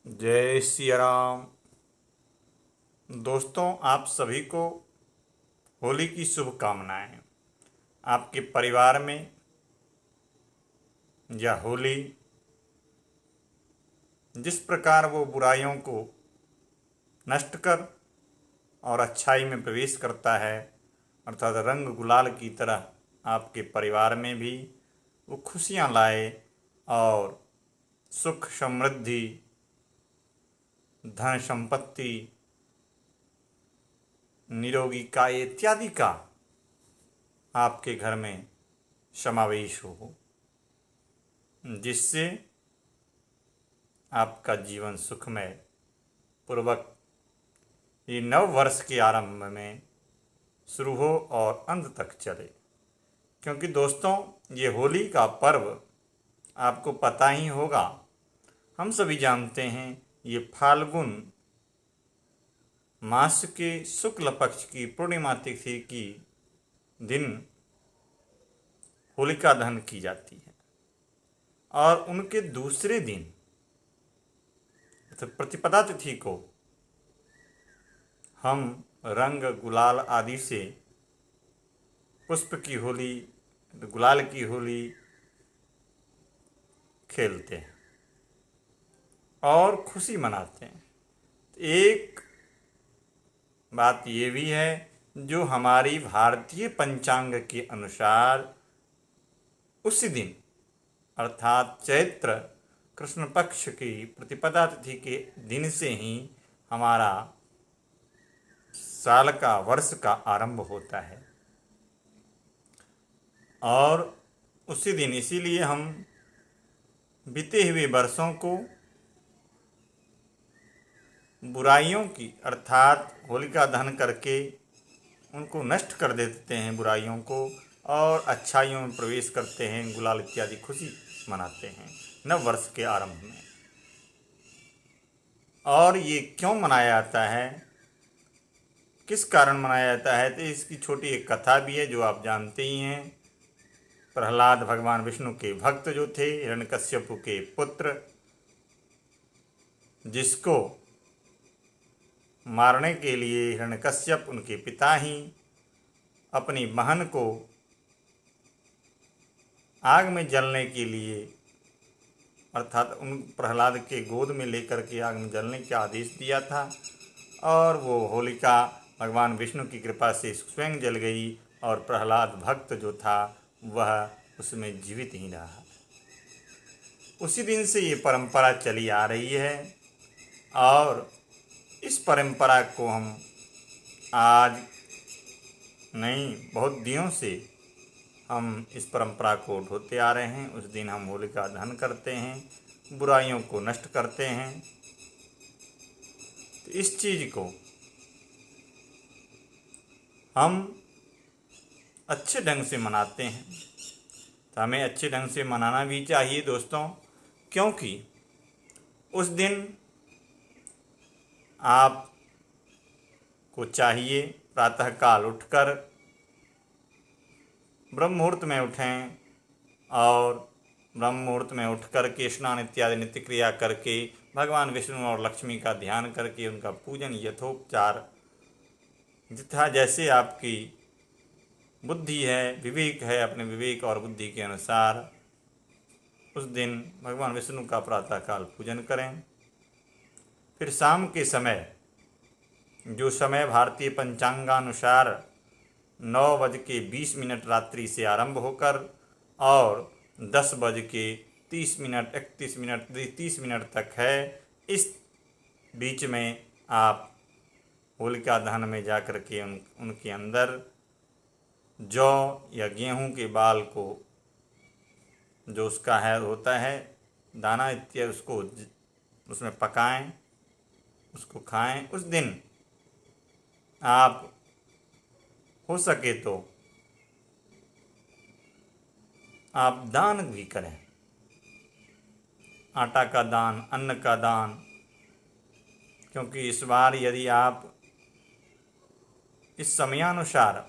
जय सिया राम। दोस्तों, आप सभी को होली की शुभकामनाएं। आपके परिवार में यह होली जिस प्रकार वो बुराइयों को नष्ट कर और अच्छाई में प्रवेश करता है, अर्थात रंग गुलाल की तरह आपके परिवार में भी वो खुशियां लाए और सुख समृद्धि, धन संपत्ति, निरोगी काय इत्यादि का आपके घर में समावेश हो, जिससे आपका जीवन सुखमय पूर्वक ये नव वर्ष के आरंभ में शुरू हो और अंत तक चले। क्योंकि दोस्तों, ये होली का पर्व आपको पता ही होगा, हम सभी जानते हैं, ये फाल्गुन मास के शुक्ल पक्ष की पूर्णिमा तिथि की दिन होलिका दहन की जाती है और उनके दूसरे दिन तो प्रतिपदा तिथि को हम रंग गुलाल आदि से पुष्प की होली, गुलाल की होली खेलते हैं और खुशी मनाते हैं। एक बात ये भी है, जो हमारी भारतीय पंचांग के अनुसार उसी दिन अर्थात चैत्र कृष्ण पक्ष की प्रतिपदा तिथि के दिन से ही हमारा साल का वर्ष का आरंभ होता है और उसी दिन इसीलिए हम बीते हुए वर्षों को बुराइयों की अर्थात होलिका दहन करके उनको नष्ट कर देते हैं बुराइयों को, और अच्छाइयों में प्रवेश करते हैं, गुलाल इत्यादि खुशी मनाते हैं नव वर्ष के आरंभ में। और ये क्यों मनाया जाता है, किस कारण मनाया जाता है, तो इसकी छोटी एक कथा भी है जो आप जानते ही हैं। प्रहलाद भगवान विष्णु के भक्त जो थे, हिरण्यकश्यपु के पुत्र, जिसको मारने के लिए हिरण्यकश्यप उनके पिता ही अपनी बहन को आग में जलने के लिए अर्थात उन प्रहलाद के गोद में लेकर के आग में जलने का आदेश दिया था, और वो होलिका भगवान विष्णु की कृपा से स्वयं जल गई और प्रहलाद भक्त जो था वह उसमें जीवित ही रहा। उसी दिन से ये परंपरा चली आ रही है और इस परंपरा को हम आज नहीं, बहुत दिनों से हम इस परंपरा को ढोते आ रहे हैं। उस दिन हम होलिका दहन करते हैं, बुराइयों को नष्ट करते हैं। तो इस चीज़ को हम अच्छे ढंग से मनाते हैं, तो हमें अच्छे ढंग से मनाना भी चाहिए दोस्तों, क्योंकि उस दिन आप को चाहिए प्रातःकाल उठकर ब्रह्म मुहूर्त में उठें और ब्रह्म मुहूर्त में उठ कर के स्नान इत्यादि नित्य क्रिया करके भगवान विष्णु और लक्ष्मी का ध्यान करके उनका पूजन यथोपचार जितना जैसे आपकी बुद्धि है, विवेक है, अपने विवेक और बुद्धि के अनुसार उस दिन भगवान विष्णु का प्रातःकाल पूजन करें। फिर शाम के समय, जो समय भारतीय पंचांगानुसार 9:20 रात्रि से आरंभ होकर और 10:30 31 मिनट तक है, इस बीच में आप होलिका दहन में जाकर के उनके अंदर जौ या गेहूं के बाल को, जो उसका है होता है दाना इत्यादि, उसको उसमें पकाएं, उसको खाएं। उस दिन आप हो सके तो आप दान भी करें, आटा का दान, अन्न का दान, क्योंकि इस बार यदि आप इस समयानुसार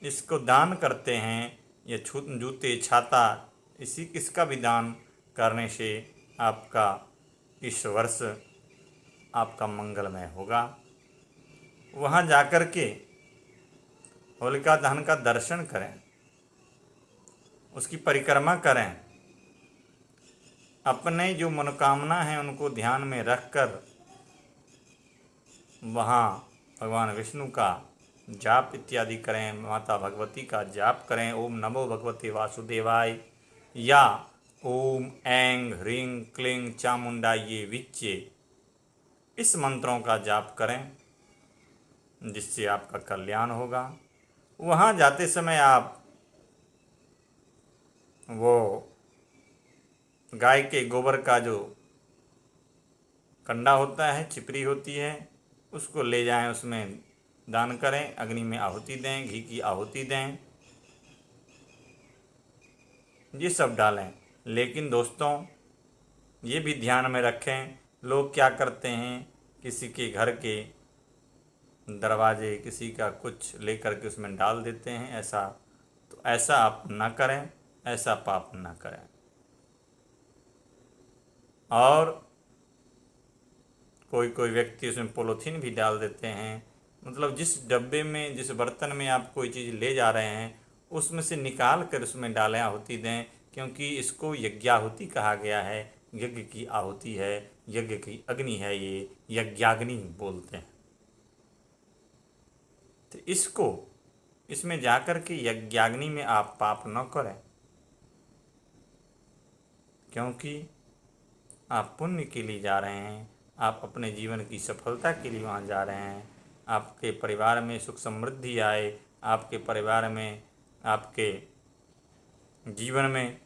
इसको दान करते हैं, या जूते, छाता, इसका भी दान करने से आपका इस वर्ष आपका मंगलमय होगा। वहाँ जाकर के होलिका दहन का दर्शन करें, उसकी परिक्रमा करें, अपने जो मनोकामना है उनको ध्यान में रखकर वहाँ भगवान विष्णु का जाप इत्यादि करें, माता भगवती का जाप करें, ओम नमो भगवते वासुदेवाय या ओम ऐं ह्रीं क्लीं चामुंडाये विच्चे, इस मंत्रों का जाप करें, जिससे आपका कल्याण होगा। वहाँ जाते समय आप वो गाय के गोबर का जो कंडा होता है, चिपरी होती है, उसको ले जाएं, उसमें दान करें, अग्नि में आहुति दें, घी की आहुति दें, ये सब डालें। लेकिन दोस्तों ये भी ध्यान में रखें, लोग क्या करते हैं, किसी के घर के दरवाजे किसी का कुछ लेकर के उसमें डाल देते हैं, ऐसा आप ना करें, ऐसा पाप ना करें। और कोई कोई व्यक्ति उसमें पॉलीथीन भी डाल देते हैं, मतलब जिस डब्बे में, जिस बर्तन में आप कोई चीज़ ले जा रहे हैं उसमें से निकाल कर उसमें डालें, आहुति दें, क्योंकि इसको यज्ञाहुति कहा गया है। यज्ञ की आहुति है, यज्ञ की अग्नि है, ये यज्ञाग्नि बोलते हैं। तो इसमें जाकर के यज्ञाग्नि में आप पाप न करें, क्योंकि आप पुण्य के लिए जा रहे हैं, आप अपने जीवन की सफलता के लिए वहाँ जा रहे हैं, आपके परिवार में सुख समृद्धि आए, आपके परिवार में, आपके जीवन में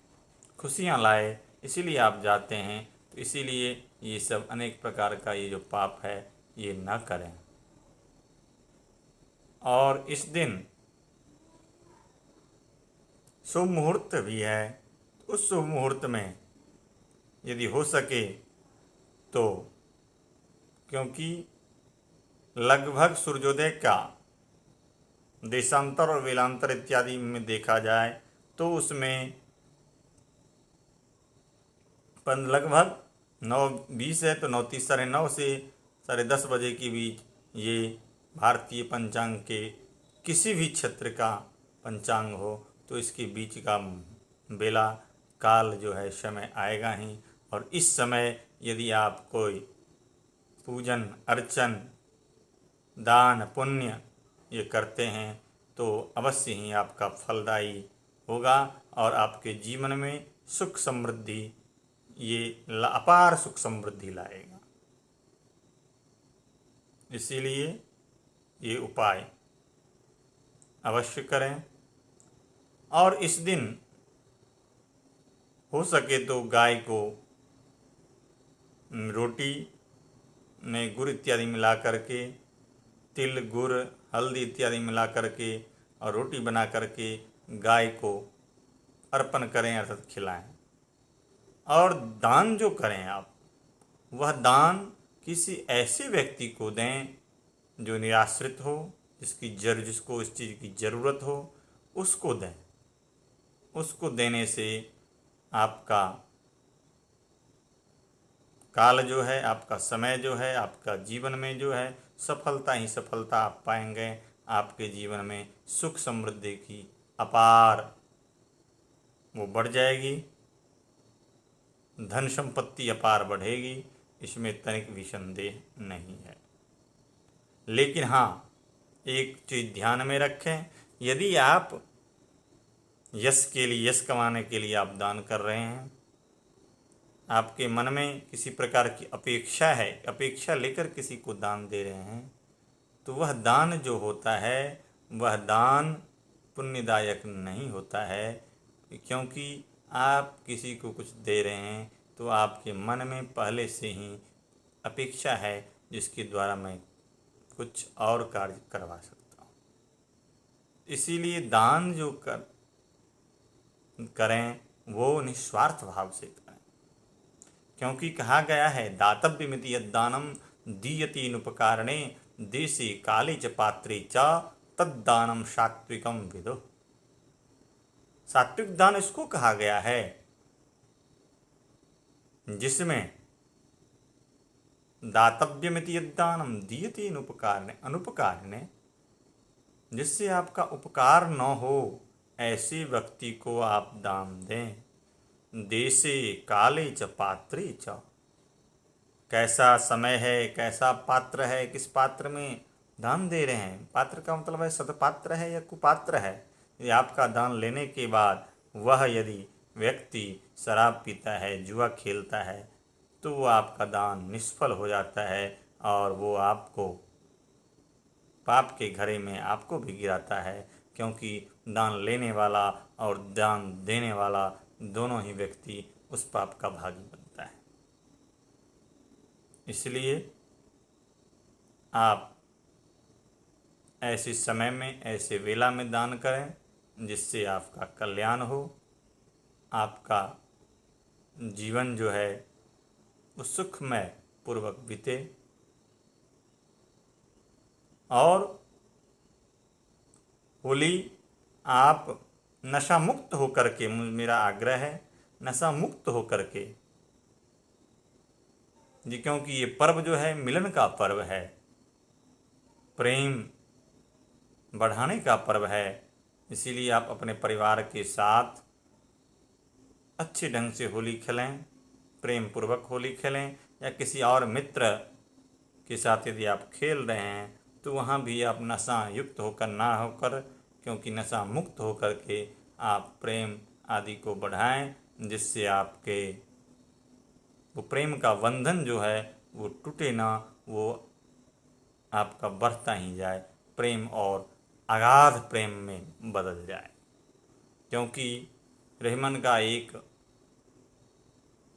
खुशियाँ लाए, इसीलिए आप जाते हैं। तो इसीलिए ये सब अनेक प्रकार का ये जो पाप है ये न करें। और इस दिन शुभ मुहूर्त भी है, उस शुभ मुहूर्त में यदि हो सके तो, क्योंकि लगभग सूर्योदय का देशांतर और वेलांतर इत्यादि में देखा जाए तो उसमें लगभग 9:20 है, तो 9:30 9:30 से 10:30 बजे के बीच ये भारतीय पंचांग के किसी भी क्षेत्र का पंचांग हो तो इसके बीच का बेला काल जो है समय आएगा ही। और इस समय यदि आप कोई पूजन अर्चन दान पुण्य ये करते हैं तो अवश्य ही आपका फलदायी होगा और आपके जीवन में सुख समृद्धि, ये अपार सुख समृद्धि लाएगा। इसीलिए ये उपाय अवश्य करें। और इस दिन हो सके तो गाय को रोटी में गुड़ इत्यादि मिला करके, तिल गुड़ हल्दी इत्यादि मिला करके और रोटी बना करके गाय को अर्पण करें, अर्थात खिलाएं। और दान जो करें आप, वह दान किसी ऐसे व्यक्ति को दें जो निराश्रित हो, जिसको इस चीज़ की ज़रूरत हो, उसको दें। उसको देने से आपका काल जो है, आपका समय जो है, आपका जीवन में जो है सफलता ही सफलता आप पाएंगे। आपके जीवन में सुख समृद्धि की अपार वो बढ़ जाएगी, धन संपत्ति अपार बढ़ेगी, इसमें तनिक भी संदेह नहीं है। लेकिन हाँ, एक चीज़ ध्यान में रखें, यदि आप यश कमाने के लिए आप दान कर रहे हैं, आपके मन में किसी प्रकार की अपेक्षा है, अपेक्षा लेकर किसी को दान दे रहे हैं, तो वह दान जो होता है वह दान पुण्यदायक नहीं होता है। क्योंकि आप किसी को कुछ दे रहे हैं तो आपके मन में पहले से ही अपेक्षा है जिसके द्वारा मैं कुछ और कार्य करवा सकता हूँ। इसीलिए दान जो करें वो निस्वार्थ भाव से करें, क्योंकि कहा गया है दातव्यमिति यद्दानम दीयते नुपकारणे देशे काले च पात्रे च तद्दानम सात्विकम विदुः। सात्विक दान इसको कहा गया है जिसमें दातव्यमिति यद्दानम दीयते अनुपकारिणे, जिससे आपका उपकार न हो ऐसे व्यक्ति को आप दान दें। देशे काले च पात्रे च, कैसा समय है, कैसा पात्र है, किस पात्र में दान दे रहे हैं। पात्र का मतलब है सदपात्र है या कुपात्र है। यदि आपका दान लेने के बाद वह यदि व्यक्ति शराब पीता है, जुआ खेलता है, तो वो आपका दान निष्फल हो जाता है और वो आपको पाप के घड़े में आपको भी गिराता है, क्योंकि दान लेने वाला और दान देने वाला दोनों ही व्यक्ति उस पाप का भागी बनता है। इसलिए आप ऐसे समय में, ऐसे वेला में दान करें जिससे आपका कल्याण हो, आपका जीवन जो है वो सुखमय पूर्वक बीते। और होली आप नशा मुक्त होकर के, मेरा आग्रह है, नशा मुक्त होकर के जी, क्योंकि ये पर्व जो है मिलन का पर्व है, प्रेम बढ़ाने का पर्व है। इसीलिए आप अपने परिवार के साथ अच्छे ढंग से होली खेलें, प्रेम पूर्वक होली खेलें, या किसी और मित्र के साथ यदि आप खेल रहे हैं तो वहाँ भी आप नशा युक्त होकर ना होकर, क्योंकि नशा मुक्त होकर के आप प्रेम आदि को बढ़ाएं, जिससे आपके वो प्रेम का बंधन जो है वो टूटे ना, वो आपका बढ़ता ही जाए, प्रेम और अगाध प्रेम में बदल जाए। क्योंकि रहीमन का एक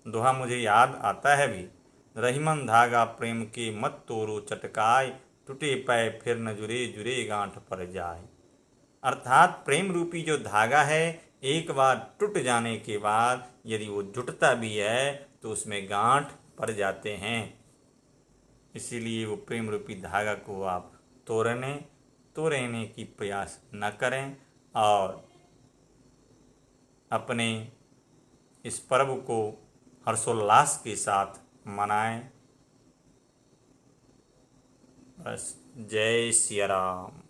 दोहा मुझे याद आता है भी, रहीमन धागा प्रेम के मत तोड़ो चटकाए, टूटे पै फिर न जुरे जुरे गांठ पर जाए। अर्थात प्रेम रूपी जो धागा है, एक बार टूट जाने के बाद यदि वो जुटता भी है तो उसमें गांठ पड़ जाते हैं। इसीलिए वो प्रेम रूपी धागा को आप तोड़ने की प्रयास न करें और अपने इस पर्व को हर्षोल्लास के साथ मनाएं। बस, जय सिया राम।